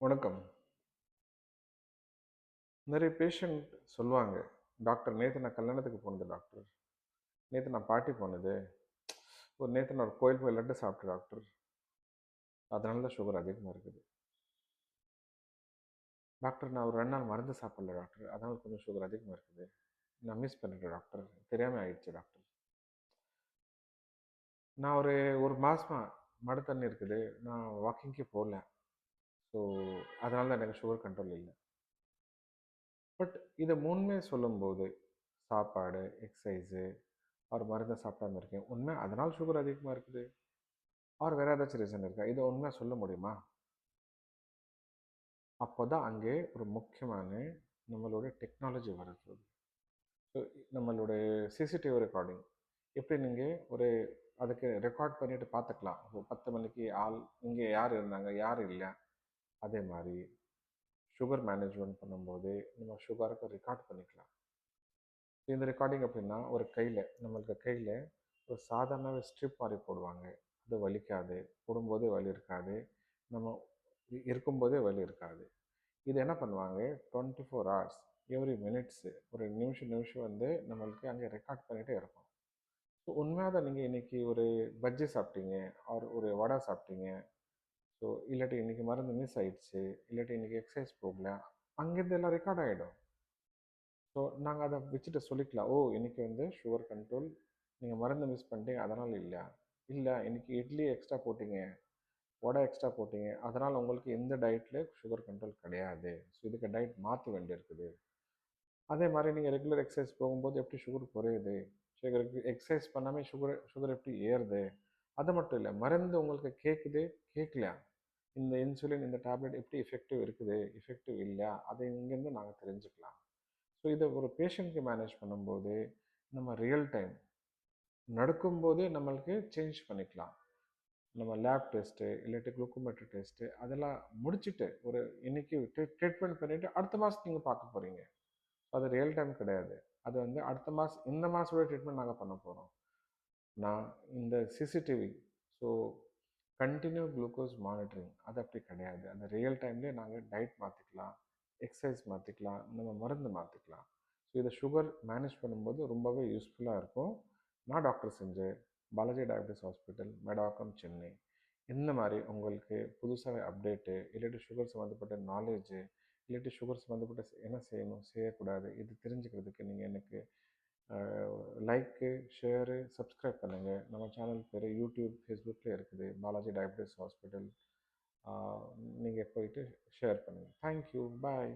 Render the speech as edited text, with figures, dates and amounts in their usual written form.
வணக்கம். நிறைய பேஷண்ட் சொல்லுவாங்க, "டாக்டர் நேத்து நான் கல்யாணத்துக்கு போனது டாக்டர். நேத்து நான் பார்ட்டி போனது. நேத்து நான் ஒரு கோயில் போய் லட்டு சாப்பிட்டேன் டாக்டர். அதனால தான் சுகர் அதிகமா இருக்குது. டாக்டர் நான் ஒரு 2 நாள் மருந்து சாப்பிடல டாக்டர். அதனால கொஞ்சம் சுகர் அதிகமா இருக்குது. நான் மிஸ் பண்ணிட்டேன் டாக்டர். தெரியாம ஆயிடுச்சு டாக்டர். நான் ஒரு 1 மாசமா மட தண்ணி இருக்குது. நான் வாக்கிங்கே போகல. ஸோ அதனால தான் எனக்கு சுகர் கண்ட்ரோல் இல்ல." பட் இத 3மே சொல்லும்போது, சாப்பாடு, எக்சர்சைஸு, ஒரு மருந்த சாப்பிடாம இருக்கேன். உண்மை அதனால சுகர் அதிகமா இருக்குது. வேற ஏதாச்சும் ரீசன் இருக்கா? இத உண்மையா சொல்ல முடியுமா? அப்போதான் அங்கே ஒரு முக்கியமான நம்மளோட டெக்னாலஜி வருது. ஸோ நம்மளுடைய சிசிடிவி ரெக்கார்டிங். எப்படி நீங்க ஒரு அதுக்கு ரெக்கார்ட் பண்ணிட்டு பார்த்துக்கலாம். 10 மணிக்கு இங்கே யார் இருந்தாங்க, யார் இல்ல. அதே மாரி சுகர் மேனேஜ்மென்ட் பண்ணும்போது நம்ம சுகருக்கு ரெக்கார்ட் பண்ணிக்கலாம். இந்த ரெக்கார்டிங் எப்படின்னா, நம்மளுக்கு கையில ஒரு சாதாரண ஸ்ட்ரிப் மாரி போடுவாங்க. அது வலிக்காது. போடும்போதே வலி இருக்காது. நம்ம இருக்கும்போதே வலி இருக்காது. இது என்ன பண்ணுவாங்க, 24 ஹவர்ஸ் எவ்ரி மினிட்ஸு ஒரு நிமிஷம் நிமிஷம் நம்மளுக்கு அங்கே ரெக்கார்ட் பண்ணிகிட்டே இருக்கும். ஸோ உண்மையாக தான் நீங்கள் இன்றைக்கி ஒரு பஜ்ஜி சாப்பிட்டீங்க, ஒரு வடை சாப்பிட்டீங்க, ஸோ இல்லாட்டி இன்றைக்கி மருந்து மிஸ் ஆயிடுச்சு, இல்லாட்டி இன்றைக்கி எக்ஸசைஸ் போகல, அங்கேருந்து எல்லாம் ரெக்கார்ட் ஆகிடும். ஸோ நாங்கள் அதை வச்சுட்டு சொல்லிக்கலாம், இன்றைக்கி சுகர் கண்ட்ரோல், நீங்கள் மருந்து மிஸ் பண்ணிட்டீங்க அதனால் இல்லை இன்றைக்கி இட்லி எக்ஸ்ட்ரா போட்டிங்க, வடை எக்ஸ்ட்ரா போட்டிங்க, அதனால் உங்களுக்கு எந்த டயட்டில் சுகர் கண்ட்ரோல் கிடையாது. ஸோ இதுக்கு டயட் மாற்ற வேண்டியிருக்குது. அதே மாதிரி நீங்கள் ரெகுலர் எக்ஸசைஸ் போகும்போது எப்படி சுகர் குறையுது, சுகருக்கு எக்ஸசைஸ் பண்ணாமல் சுகர் எப்படி ஏறுது. அது மட்டும் இல்லை, மருந்து உங்களுக்கு கேட்குது, கேட்கலையா, இந்த இன்சுலின் இந்த டேப்லெட் எப்படி எஃபெக்டிவ் இருக்குது, எஃபெக்டிவ் இல்லையா, அதை இங்கேருந்து நாங்கள் தெரிஞ்சுக்கலாம். ஸோ இதை ஒரு பேஷண்ட்க்கு மேனேஜ் பண்ணும்போது நம்ம ரியல் டைம் நடக்கும்போதே நம்மளுக்கு சேஞ்ச் பண்ணிக்கலாம். நம்ம லேப் டெஸ்ட்டு இல்லாட்டி குளுக்கோமீட்டர் டெஸ்ட்டு அதெல்லாம் முடிச்சுட்டு ஒரு இன்னைக்கு ட்ரீட்மெண்ட் பண்ணிவிட்டு அடுத்த மாதம் நீங்கள் பார்க்க போகிறீங்க. அது ரியல் டைம் கிடையாது. அது அடுத்த மாதம் இந்த மாதத்தோட ட்ரீட்மெண்ட் நாங்கள் பண்ண போகிறோம். நான் இந்த CCTV, so continue glucose monitoring அது அப்படி கிடையாது. அந்த ரியல் டைம்லேயே நாங்கள் டயட் மாற்றிக்கலாம், எக்ஸசைஸ் மாற்றிக்கலாம், நம்ம மருந்து மாற்றிக்கலாம். ஸோ இதை சுகர் மேனேஜ் பண்ணும்போது ரொம்பவே யூஸ்ஃபுல்லாக இருக்கும். நான் டாக்டர் செஞ்சு பாலாஜி டயபிட்டிஸ் ஹாஸ்பிட்டல், மெடாக்கம், சென்னை. இந்த மாதிரி உங்களுக்கு புதுசாக அப்டேட்டு இல்லாட்டி சுகர் சம்மந்தப்பட்ட நாலேஜு இல்லாட்டி சுகர் சம்மந்தப்பட்ட என்ன செய்யணும் செய்யக்கூடாது இது தெரிஞ்சுக்கிறதுக்கு நீங்கள் எனக்கு லைக்கு, ஷேரு, சப்ஸ்கிரைப் பண்ணுங்கள். நம்ம சேனல் பேர் யூடியூப், ஃபேஸ்புக்கில் இருக்குது, பாலாஜி டயபிட்டிஸ் ஹாஸ்பிட்டல். நீங்கள் போயிட்டு ஷேர் பண்ணுங்கள். தேங்க்யூ, பாய்.